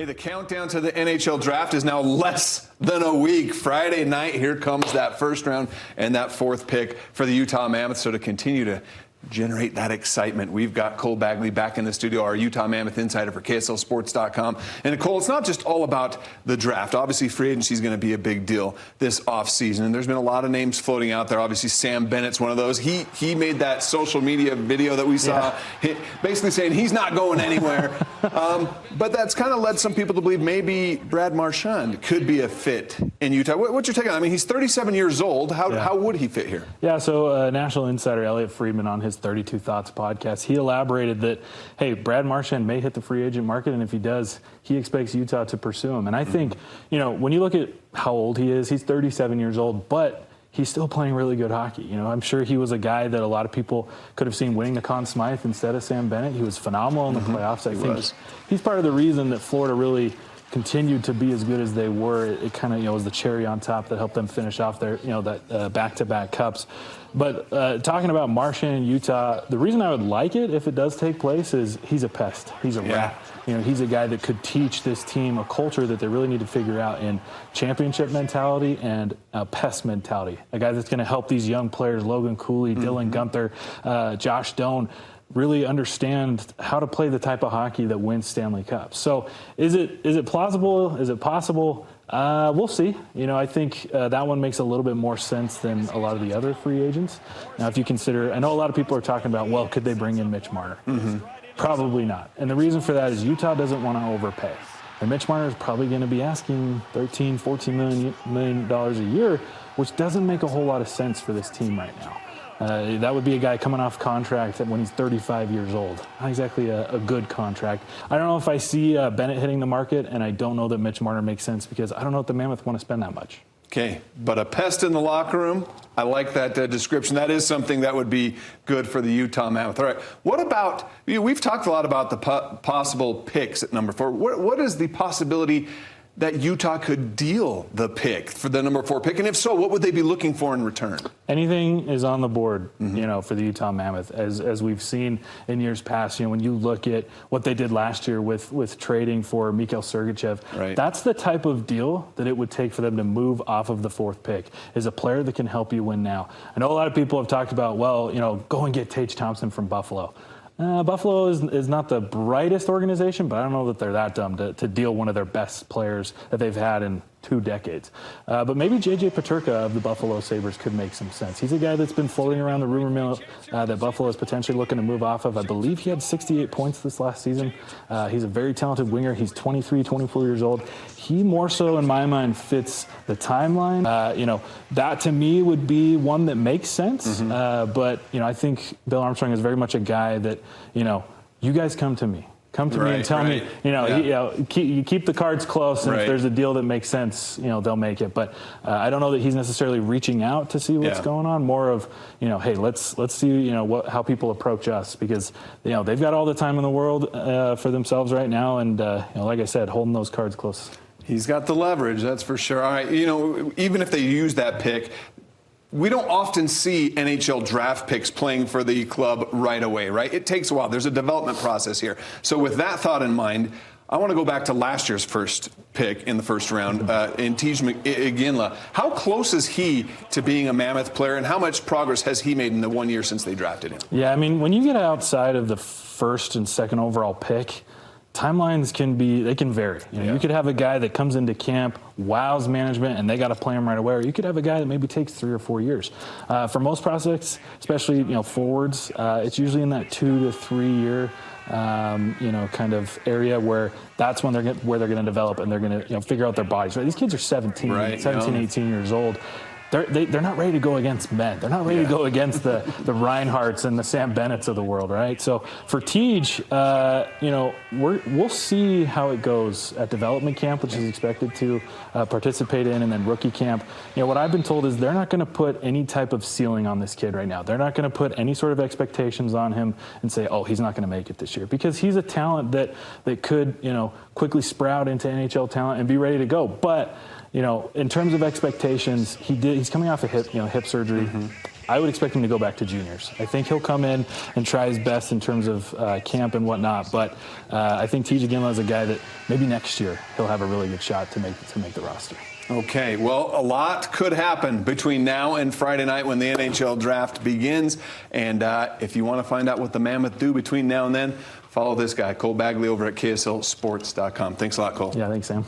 The countdown to the NHL Draft is now less than a week. Friday night, here comes that first round and that fourth pick for the Utah Mammoth. So to continue to generate that excitement, we've got Cole Bagley back in the studio, our Utah Mammoth insider for KSLSports.com. And Nicole, it's not just all about the draft. Obviously, free agency is going to be a big deal this offseason. And there's been a lot of names floating out there. Obviously, Sam Bennett's one of those. He made that social media video that we saw, basically saying he's not going anywhere. But that's kind of led some people to believe maybe Brad Marchand could be a fit in Utah. What's your take on that? I mean, he's 37 years old. How would he fit here? Yeah, so National Insider Elliot Friedman on his 32 Thoughts podcast, he elaborated that, hey, Brad Marchand may hit the free agent market, and if he does, he expects Utah to pursue him. And I think, when you look at how old he is, he's 37 years old, but he's still playing really good hockey. I'm sure he was a guy that a lot of people could have seen winning the Conn Smythe instead of Sam Bennett. He was phenomenal in the playoffs. I think he's part of the reason that Florida really continued to be as good as they were. It kind of, was the cherry on top that helped them finish off their, that back-to-back cups. But talking about Marchand in Utah, the reason I would like it if it does take place is he's a pest. He's a rat. He's a guy that could teach this team a culture that they really need to figure out in championship mentality and pest mentality. A guy that's going to help these young players, Logan Cooley, Dylan Gunther, Josh Doan, really understand how to play the type of hockey that wins Stanley Cups. So is it plausible? Is it possible? We'll see. I think that one makes a little bit more sense than a lot of the other free agents. Now, if you consider, I know a lot of people are talking about, well, could they bring in Mitch Marner? Probably not. And the reason for that is Utah doesn't want to overpay. And Mitch Marner is probably going to be asking $13, $14 million a year, which doesn't make a whole lot of sense for this team right now. That would be a guy coming off contract when he's 35 years old. Not exactly a good contract. I don't know if I see Bennett hitting the market, and I don't know that Mitch Marner makes sense because I don't know if the Mammoth want to spend that much. Okay, but a pest in the locker room, I like that description. That is something that would be good for the Utah Mammoth. All right, what about, we've talked a lot about the possible picks at number 4. What is the possibility that Utah could deal the pick for the number 4 pick? And if so, what would they be looking for in return? Anything is on the board, for the Utah Mammoth. As we've seen in years past, when you look at what they did last year with trading for Mikhail Sergachev, that's the type of deal that it would take for them to move off of the 4th pick, is a player that can help you win now. I know a lot of people have talked about, well, go and get Tage Thompson from Buffalo. Buffalo is not the brightest organization, but I don't know that they're that dumb to deal one of their best players that they've had in 2 decades. But maybe J.J. Peterka of the Buffalo Sabres could make some sense. He's a guy that's been floating around the rumor mill that Buffalo is potentially looking to move off of. I believe he had 68 points this last season. He's a very talented winger. He's 23, 24 years old. He more so, in my mind, fits the timeline. That to me would be one that makes sense. But, I think Bill Armstrong is very much a guy that, you guys come to me. Come to me and tell me, you keep the cards close, and if there's a deal that makes sense, they'll make it. But I don't know that he's necessarily reaching out to see what's going on. More of, hey, let's see, how people approach us, because they've got all the time in the world for themselves right now, and like I said, holding those cards close. He's got the leverage, that's for sure. All right, even if they use that pick, we don't often see NHL draft picks playing for the club right away, right? It takes a while. There's a development process here. So with that thought in mind, I want to go back to last year's first pick in the first round, in Tej Iginla. How close is he to being a Mammoth player, and how much progress has he made in the 1 year since they drafted him? Yeah, I mean, when you get outside of the 1st and 2nd overall pick, timelines can vary. You could have a guy that comes into camp, wows management, and they got to play him right away. Or you could have a guy that maybe takes 3 or 4 years. For most prospects, especially forwards, it's usually in that 2 to 3 year kind of area where that's when they're going to develop, and they're going to figure out their bodies. Right? These kids are 17, 18 years old. They're not ready to go against men. They're not ready to go against the Reinhardts and the Sam Bennetts of the world, right? So for Tej, we'll see how it goes at development camp, which is expected to participate in, and then rookie camp. What I've been told is they're not going to put any type of ceiling on this kid right now. They're not going to put any sort of expectations on him and say, oh, he's not going to make it this year, because he's a talent that could, quickly sprout into NHL talent and be ready to go. But in terms of expectations, he's coming off a hip surgery. I would expect him to go back to juniors. I think he'll come in and try his best in terms of camp and whatnot, but I think TJ Ginla is a guy that maybe next year he'll have a really good shot to make the roster. Okay, well, a lot could happen between now and Friday night when the NHL Draft begins. And if you want to find out what the Mammoth do between now and then, follow this guy, Cole Bagley, over at KSLSports.com. Thanks a lot, Cole. Yeah, thanks, Sam.